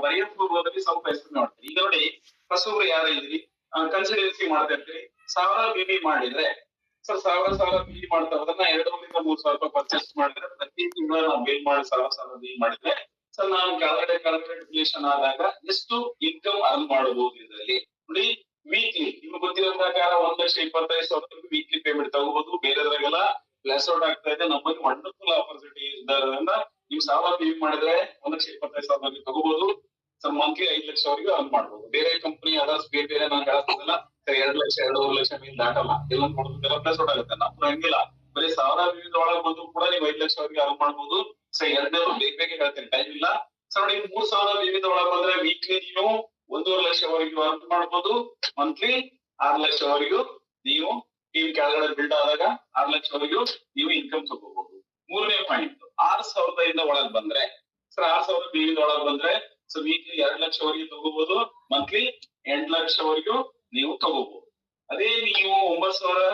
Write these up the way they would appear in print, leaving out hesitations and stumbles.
ಬರೆಯೋ ಪೂರ್ವದಲ್ಲಿ ಸ್ವಲ್ಪ ಎಕ್ಸ್ಪ್ಲೇನ್ ಮಾಡ್ತೀನಿ. ಈಗ ನೋಡಿ ಹೊಸಬ್ರು ಯಾರು ಇದ್ರಿ ಕನ್ಸಿಡರೆನ್ಸಿ ಮಾಡ್ತಾ ಇರ್ತೀರಿ. 1000 ಬಿಡಿ ಮಾಡಿದ್ರೆ ಸರ್ 1000 ಬಿಲ್ ಮಾಡ್ತಾ ಹೋದ್ರೆ 2,000 3,000 ರೂಪಾಯಿ ಪರ್ಚೇಸ್ ಮಾಡಿದ್ರೆ ಪ್ರತಿ ತಿಂಗಳು ನಾವು ಬಿಲ್ ಮಾಡಿ 1000 ಬಿಲ್ ಮಾಡಿದ್ರೆ ಸರ್ ನಾನು ಕೆಳಗಡೆ ಕ್ಯಾಲ್ಕುಲೇಷನ್ ಆದಾಗ ಎಷ್ಟು ಇನ್ಕಮ್ ಅರ್ನ್ ಮಾಡಬಹುದು ಇದರಲ್ಲಿ ನೋಡಿ. ವೀಕ್ಲಿ ನಿಮ್ಗೆ ಗೊತ್ತಿರೋ ಪ್ರಕಾರ 1,25,000 ವೀಕ್ಲಿ ಪೇಮೆಂಟ್ ತಗೋಬಹುದು. ಬೇರೆದ್ರಾಗೆಲ್ಲ ಲೆಸ್ ಔಟ್ ಆಗ್ತಾ ಇದೆ. ನಮ್ಮಲ್ಲಿ ವಂಡರ್ಫುಲ್ ಆಪರ್ಚುನಿಟಿ ಇರೋದ್ರಿಂದ ನೀವು 1000 ಬಿಲ್ ಮಾಡಿದ್ರೆ 1,25,000 ತಗೋಬಹುದು. ಸರ್ ಮಂತ್ಲಿ 5 ಲಕ್ಷವರೆಗೂ ಅರ್ನ್ ಮಾಡಬಹುದು. ಬೇರೆ ಕಂಪನಿ ಅದರ್ಸ್ ಬೇರೆ ನಾನು ಹೇಳೋದಿಲ್ಲ ಸರ್ 2 ಲಕ್ಷ 2.5 ಲಕ್ಷ ಮೀನ್ ದಾಟಲ್ಲ. ಎಲ್ಲ ಕೊಡೋದೆಲ್ಲ ಪ್ಲಸ್ ಔಟ್ ಆಗುತ್ತೆ. ನಮ್ದು ಹಂಗಿಲ್ಲ, ಬರೀ 1000 ಬಿಲ್ ಒಳಗೆ ಬಂದು ಕೂಡ ನೀವು 5 ಲಕ್ಷವರೆಗೆ ಅರ್ನ್ ಮಾಡಬಹುದು. ಸರ್ ಎರಡನೇದು ಬೇಗ ಹೇಳ್ತೇನೆ, ಟೈಮ್ ಇಲ್ಲ. ಸರ್ ನೋಡಿ 3,000 ಬಿಲ್ ಒಳಗೆ ಬಂದ್ರೆ ವೀಕ್ಲಿ ನೀವು 1.5 ಲಕ್ಷವರೆಗೂ ಅರ್ನ್ ಮಾಡಬಹುದು. ಮಂತ್ಲಿ 6 ಲಕ್ಷವರೆಗೂ ನೀವು ಟೀಮ್ ಕೆಳಗಡೆ ಬಿಲ್ಡ್ ಆದಾಗ 6 ಲಕ್ಷವರೆಗೂ ನೀವು ಇನ್ಕಮ್ ತಗೋಬಹುದು. ಮೂರನೇ ಪಾಯಿಂಟ್ 6,000 ಒಳಗೆ ಬಂದ್ರೆ ಸರ್ 6,000 ಬಿಲ್ ಒಳಗೆ ಬಂದ್ರೆ ಸೊ ವೀಕ್ಲಿ 2 ಲಕ್ಷವರೆಗೂ ತಗೋಬಹುದು. ಮಂತ್ಲಿ 8 ಲಕ್ಷವರೆಗೂ ನೀವು ತಗೋಬಹುದು. ಅದೇ ನೀವು 9,000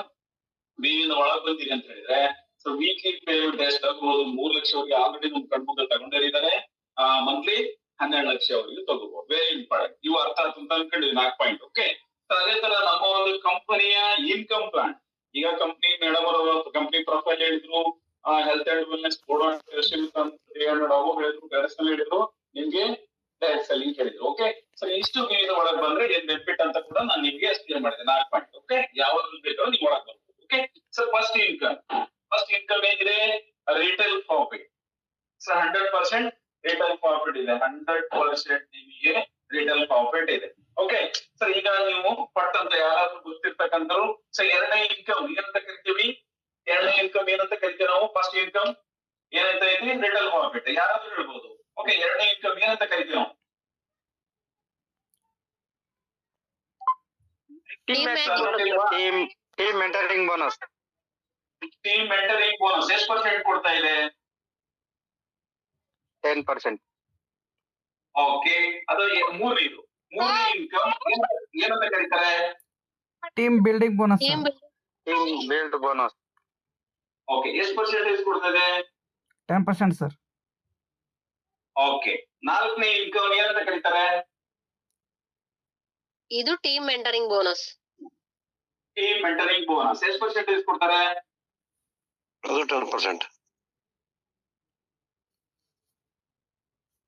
ಬಿಲ್ ಒಳಗೆ ಬಂದಿರಿ ಅಂತ ಹೇಳಿದ್ರೆ ಸೊ ವೀಕ್ಲಿ ಪೇಮೆಂಟ್ ಎಷ್ಟು ತಗೋಬಹುದು? 3 ಲಕ್ಷವರೆಗೆ ಆಲ್ರೆಡಿ ನಮ್ ಕಣ್ಮುಂದೆ ತಗೊಂಡಿದ್ದಾರೆ. ಮಂತ್ಲಿ 12 ಲಕ್ಷವರೆಗೂ ತಗೋಬಹುದು. Very important. ಇವು ಅರ್ಥ ಆಯ್ತು ಅಂತ ಅನ್ಕೊಂಡಿದ್ದೀನಿ 4 ಪಾಯಿಂಟ್. ಓಕೆ. ಅದೇ ತರ ನಮ್ಮ ಒಂದು ಕಂಪನಿಯ ಇನ್ಕಮ್ ಪ್ಲಾನ್. ಈಗ ಕಂಪನಿ ಮೇಡಮ್ ಅವರು ಕಂಪನಿ ಪ್ರೊಫೈಲ್ ಹೇಳಿದ್ರು, ಹೆಲ್ತ್ ಅಂಡ್ ವೆಲ್ನೆಸ್ ಬೋರ್ಡ್ ಅಂತ ಹೇಳಿದ್ರು, ಡೈರೆಕ್ಷನ್ ಹೇಳಿದ್ರು, ನಿಮ್ಗೆ ಡೈರೆಕ್ಟ್ ಸೆಲ್ಲಿಂಗ್ ಹೇಳಿದ್ರು. ಓಕೆ. ಸೊ ಇಷ್ಟು ನೀವು ಒಳಗೆ ಬಂದ್ರೆ ಏನ್ ಬೆನಿಫಿಟ್ ಅಂತ ಕೂಡ ನಾನು ನಿಮ್ಗೆ ಎಕ್ಸ್ಪ್ಲೇನ್ ಮಾಡಿದೆ 4 ಪಾಯಿಂಟ್. ಓಕೆ. ಯಾವ್ದು ಬೇಕೋ ನೀವು ಒಳಗೆ ಬರ್ಬೋದು. ಓಕೆ. ಸೊ ಫಸ್ಟ್ ಇನ್ಕಮ್ ಹೇಗಿದೆ? Retail profit. So 100% retail profit ಇದೆ. 100% ನಿಮಗೆ ರಿಟೇಲ್ ಪ್ರಾಫಿಟ್ ಇದೆ. ಓಕೆ. ಸೊ ಈಗ ನೀವು ಪಟ್ ಅಂತ ಯಾರಾದ್ರೂ ಗೊತ್ತಿರ್ತಕ್ಕಂಥವ್ರು ಸೊ ಎರಡನೇ ಇನ್ಕಮ್ ಏನಂತ ಕರಿತೀವಿ? ಎರಡನೇ ಇನ್ಕಮ್ ಏನಂತ ಕರಿತೀವಿ ನಾವು? ಫಸ್ಟ್ ಇನ್ಕಮ್ ಏನಂತ ಐತಿ? Retail profit. ಯಾರಾದ್ರೂ ಹೇಳ್ಬೋದು. ಓಕೆ. ಎರಡನೇ ಇನ್ಕಮ್ ಏನಂತ ಕರಿತೀವಿ ನಾವು? Team mentoring bonus. Team mentoring bonus ಎಷ್ಟು ಪರ್ಸೆಂಟ್ ಕೊಡ್ತಾ ಇದೆ? 10%. ಓಕೆ. ಅದು ಮೂರನೇ ಇನ್ಕಮ್ ಏನಂತ ಕರೀತಾರೆ? Team building bonus. Team build bonus. Okay. ಎಷ್ಟು ಪರ್ಸೆಂಟೇಜ್ ಕೊಡ್ತದೆ? 10% ಸರ್. ಓಕೆ. ನಾಲ್ಕನೇ ಇನ್ಕಮ್ ಏನಂತ ಕರೀತಾರೆ? ಇದು team mentoring bonus. Team mentoring bonus ಎಷ್ಟು ಪರ್ಸೆಂಟೇಜ್ ಕೊಡ್ತಾರೆ? ಅದು 10%.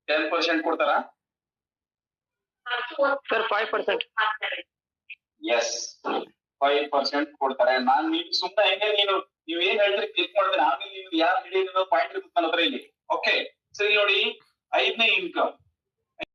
10% ಕೊಡ್ತಾರಾ? ಸರ್ 5%. ಎಸ್ 5% ಕೊಡ್ತಾರೆ. ನಾನ್ ನೀವು ಸುಮ್ಮನೆ ಹೆಂಗೆ ನೀವ್ ಏನ್ ಹೇಳ್ತೀರಿ ಕ್ಲಿಕ್ ಮಾಡಿದ್ರೆ ಆಮೇಲೆ ನೀವು ಯಾರು ಹೇಳಿರೋ ಪಾಯಿಂಟ್ ಇರುತ್ತೆ ನನ್ನ ಹತ್ರ ಇಲ್ಲಿ. ಓಕೆ. ಸರಿ ನೋಡಿ 5ನೇ ಇನ್ಕಮ್